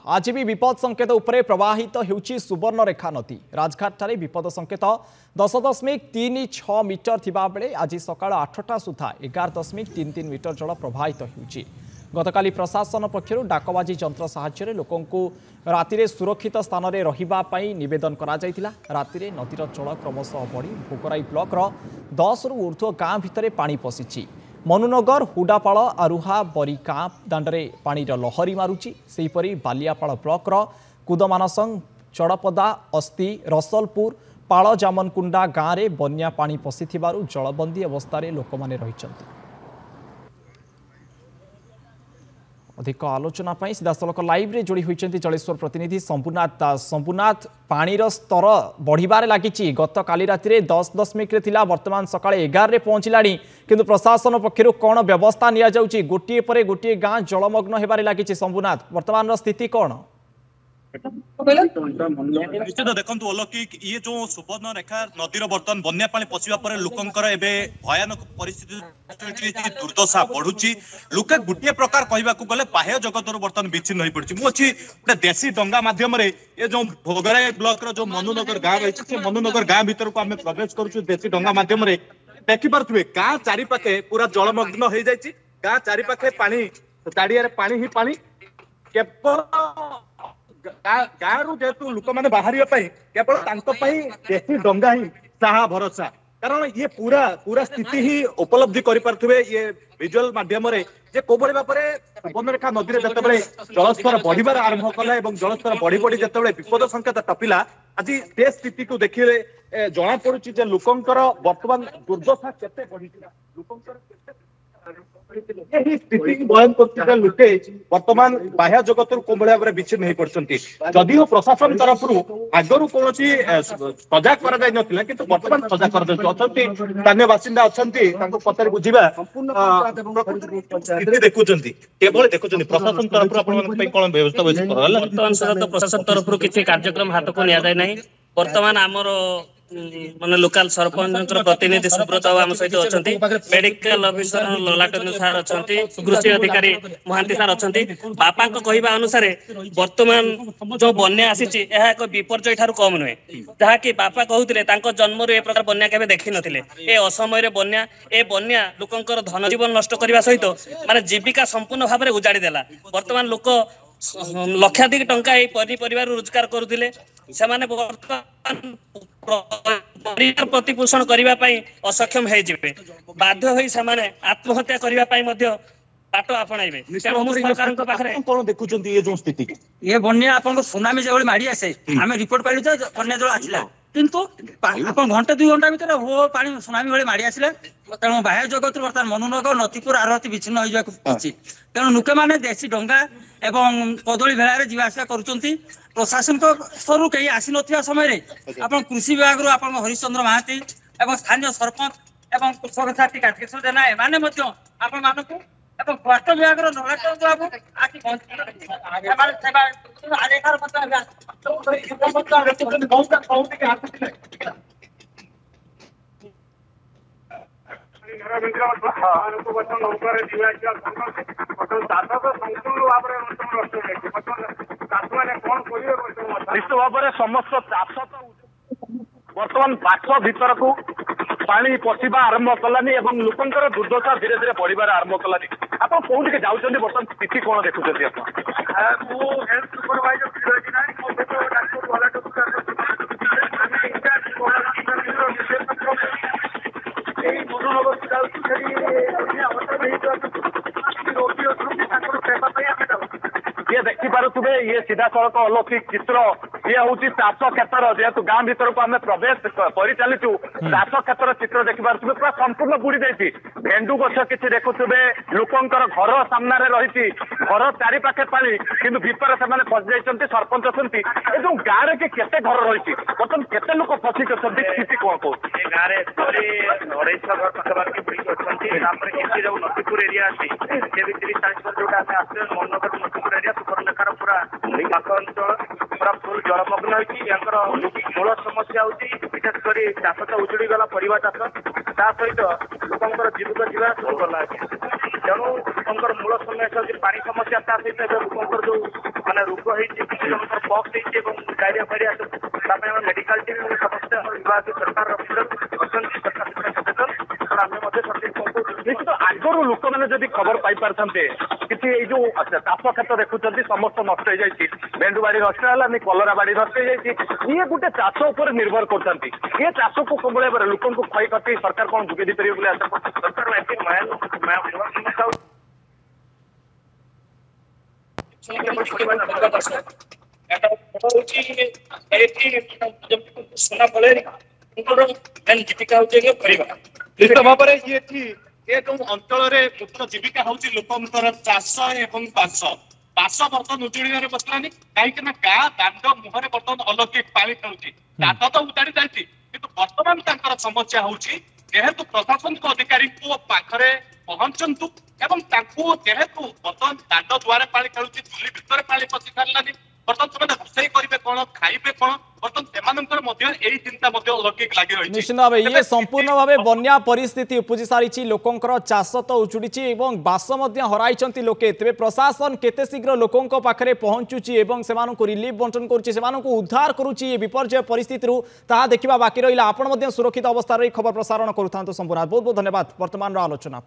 आज भी विपद संकेत उपरे प्रवाहित होउची सुवर्णरेखा नदी। राजघाट ठारे विपद संकेत 10.36 मीटर थिबा बेले आज सकाळ 8टा सुधा 11.33 मीटर जल प्रवाहित होउची। गतकाली प्रशासन पक्षरु डाकबाजी यंत्र साहाय्य लोकंकु रातिरे सुरक्षित स्थान रे रहिबा पई निवेदन करा जायतिला। रातिरे नदीर जल क्रमशः बढ़ी भोगराई ब्लॉक रो 10 रु ऊर्ध्व गाँ भितरे पानी पशिची। मनुनगर हुडापाड़ आरुहा बरिकाँ दाण्डरे पानीर लहरी मारुची। सेहीपरि बालियापाड़ ब्लॉक कुदमानसंग चड़पदा अस्ति रसलपुर पाड़ जामनकुंडा गाँव में बन्या पानी पशिथिबारु जलबंदी अवस्था लोक माने रहिचंती। अधिक आलोचना पाई सीधासलख लाइव रे जोड़ी होइचंती जलेश्वर प्रतिनिधि शंभुनाथ दास। शंभुनाथ, पानीर स्तर बढ़िबारे लागिची। गत काली राति 10.10 रे थिला, वर्तमान सकाळे 11 रे पहुंचलाणी, किंतु प्रशासन पक्षरु कोन व्यवस्था निया जाउची? गोटिए परे गोटिए गाँ जलमग्न हेबारे लागिची। शंभुनाथ, वर्तमान स्थिति कोन? निश्चित देखु अलौकिक ये जो सुवर्ण रेखा नदीर बर्तमान बन्या पानी पशिबा पर लोकंकर एबे भयानक परिस्थिति दुर्दशा बढ़ुची। लोके गुटिए प्रकार कहबाकू गले बाह्य जगतर बर्तमान विच्छिन्न होई पड़ची। मु अछि गोटे देशी डंगा माध्यम रे ये जो भोगराई ब्लॉक रो जो मनुनगर गाँव रही से मनुनगर गाँव भीतर को आम प्रवेश करूँ। देशी डंगा माध्यम रे देखि पारे गाँ चारि पाखे पूरा जलमग्न हो जाइए। गाँ चारि पाखे पानी, चारिया पानी ही पानी। केवल गाँव जेतु लोक मैंने बाहर केवल देशी डंगा ही साहा भरोसा। कारण ये पूरा पूरा स्थिति ही उपलब्धि करें ये विजुअल माध्यम जे को भाव में सुवर्णरेखा नदी में जिते जलस्तर बढ़िबार आरंभ कला और जलस्तर बढ़ी बढ़ी जिते विपद संकेत टपिला, आज से स्थिति को देखिए जना पड़ुची जे लोकंकर वर्तमान दुर्दशा केते बढ़ी। लोके वर्तमान बाह्य जगत को भाव में विच्छिन्न हो पड़ती। जदिव प्रशासन तरफ आगरू कौन सजाग कर किंतु वर्तमान सजाग कर स्थानीय बासिंदा अच्छा पचार बुझा देखुं केवल देखुं प्रशासन तरफ कौन व्यवस्था प्रशासन तरफ किसी कार्यक्रम हाथ को नि वर्तमान आमर माने लोकल सरपंच प्रतिनिधि सुब्रत आम सहित अच्छा, मेडिकल ऑफिसर ललाटन सार अच्छा, कृषि अधिकारी महांती सार अच्छा। बापा कहवा अनुसार वर्तमान जो बन्या आसी एक विपर्यय ठारू कम नुहे, जहाँकि बापा कहते जन्म ए प्रकार बन्या केबे देखि नथिले। ए असमय बन्या लोकंकर धन जीवन नष्ट करने सहित माने जीविका संपूर्ण भाव में उजाड़ी देला। वर्तमान लोक लक्षाधिक टंका परिवार रोजगार करुले, से परिवार प्रतिपोषण करने असक्षम हो बाध्य हो आत्महत्या करने बाट आपणाइबे। कौन देखुं ये जो स्थिति ये बन्या आप सुनामी जो माड़ी आसे आम रिपोर्ट पाइलु बन्या जल आसला, किंतु घंटे 2 घंटा भर वो पानी सुनामी भाई माड़ी आसला। तेणु बाह्य जगत बर्तमान मनुनगर नथीपुर आरती विच्छिन्न हो तेणु लोके मैंने देशी डंगा एवं कदली भेला जीवा आसा करुँच। प्रशासन स्तर कहीं आसी ना समय आप कृषि विभाग आप हरिश्चंद्र महांती एवं स्थानीय सरपंच एवं कृषक साथी काकेश्वर जेना एमाने आप स्वास्थ्य विभाग नलाचंद्र बाबू आखि निश्चित भाव में समस्त चाष बर्तमान पाख भीतर को पानी पशिबा आरंभ कलानी और लोकंर दुर्दशा धीरे धीरे बढ़िबार आरंभ कलानी। आप कौन जाऊँच बर्तमान स्थिति कौन देखुं? हेल्थ सुपरवाइजर ये देखी पारे ये सीधा सड़क अलौकिक चित्र ये हूँ चाष क्षेत्र जेहेतु गाँ भीतर को आम प्रवेश कर चलीचु। चाष क्षेत्र चित्र देखी पारे पूरा संपूर्ण बुड़ी जाती। भेंडु गछ किसी देखुवे, लोकंकर घर सामने रही घर चारि पाखे पानी किंतु भितर से फसी जाइए। सरपंच अच्छा जो गाँव में केते घर रही बर्तमान केते लोक फसिक स्थिति कौन कौ गाँव में 250 घर पाखापाखि बुड़ी अच्छे जो नथीपुर एरिया अच्छी 30-40 जो मनोनगर नथीपुर एरिया सुवर्णरेखार पूरा पाख अंचल पूरा फुल जलमग्न होकर मूल समस्या विशेषकर चाष तो उजुड़ी गला परिवा चाष सहित लोकर जीविका जीवा सब गला। तेणु लोकर मूल समस्या पानी समस्या सहित लोकर जो ମାନେ ରୋଗ ହେଇଛି କିଛି ଜଣଙ୍କର ପକ୍ସ ହେଇଛି ଏବଂ ଡାଇରିଆ ଫାଇରିଆ ତା ପାଇଁ ଆମେ ମେଡିକାଲ ଟିମ୍ ଏବଂ ସମସ୍ତେ ଆମର ବିଭାଗ ସରକାର ଅଛନ୍ତି ସରକାର ସଚେତନ ଆମେ ମଧ୍ୟ ସଠିକ ନିଶ୍ଚିତ ଆଗରୁ ଲୋକମାନେ ଯଦି ଖବର ପାଇପାରିଥାନ୍ତେ କିଛି ଏଇ ଯୋଉ ଚାଷ କ୍ଷେତ୍ର ଦେଖୁଛନ୍ତି ସମସ୍ତ ନଷ୍ଟ ହେଇଯାଇଛି ଭେଣ୍ଡୁ ବାଡି ନଷ୍ଟ ହେଲାନି କଲରା ବାଡି ନଷ୍ଟ ହେଇଯାଇଛି ଇଏ ଗୋଟେ ଚାଷ ଉପରେ ନିର୍ଭର କରୁଛନ୍ତି ଏ ଚାଷକୁ କୋଭଳି ଭାବରେ ଲୋକଙ୍କୁ କ୍ଷୟକ୍ଷତି ସରକାର କଣ ଯୋଗାଇ ଦେଇପାରିବେ ବୋଲି ଆଶା କରୁଛନ୍ତି ସରକାର ସୁନା ଫଳରେ ଜୀବିକା ହଉଛି ନିଶ୍ଚିତ ଭାବରେ ଏ ଯୋଉ ଅଞ୍ଚଳରେ ମୁଖ୍ୟ ଜୀବିକା ହଉଛି ଲୋକଙ୍କର ଚାଷ ଏବଂ ବାସ ବର୍ତ୍ତମାନ ଉଜୁଡିବାରେ ବସିଲାନି କାହିଁକି ନା ଗାଁ ଦାଣ୍ଡ ମୁହଁରେ ବର୍ତ୍ତମାନ ଅଲୌକିକ ପାଣି ଖେଳୁଛି ଦାଣ୍ଡ ତ ଉଜାଡି ଯାଇଛି କିନ୍ତୁ ବର୍ତ୍ତମାନ ତାଙ୍କର ସମସ୍ୟା ହଉଛି ଯେହେତୁ ପ୍ରଶାସନିକ ଅଧିକାରୀଙ୍କ ପାଖରେ ପହଞ୍ଚନ୍ତୁ ଏବଂ ତାଙ୍କୁ ଯେହେତୁ ବର୍ତ୍ତମାନ ଦାଣ୍ଡ ଦୁଆରେ ପାଣି ଖେଳୁଛି ଚୁଲି ଭିତରେ ପାଣି ପଶି ସାରିଲାନି ବର୍ତ୍ତମାନ ସେମାନେ ରୋଷେଇ କରିବେ କଣ ଖାଇବେ କଣ ବର୍ତ୍ତମାନ ସେମାନଙ୍କର ମଧ୍ୟ ଏଇ ଚିନ୍ତା ମଧ୍ୟ ଅଲୌକିକ ଲାଗି ରହିଛି निश्चित भाव ये संपूर्ण भाव बन्या परिस्थिति उपजी सारी लोकंर चाष तो उजुड़ी और बास हराई लोके तेज प्रशासन केते शीघ्र लोकों पाखे पहुंचुची रिलीफ बंटन करुच्ची उद्धार करुच्ची विपर्यय परिस्थिति ताहा देखा बाकी रहा आपण सुरक्षित अवस्था खबर प्रसारण करूँ संपूर्ण बहुत बहुत धन्यवाद वर्तमान आलोचना।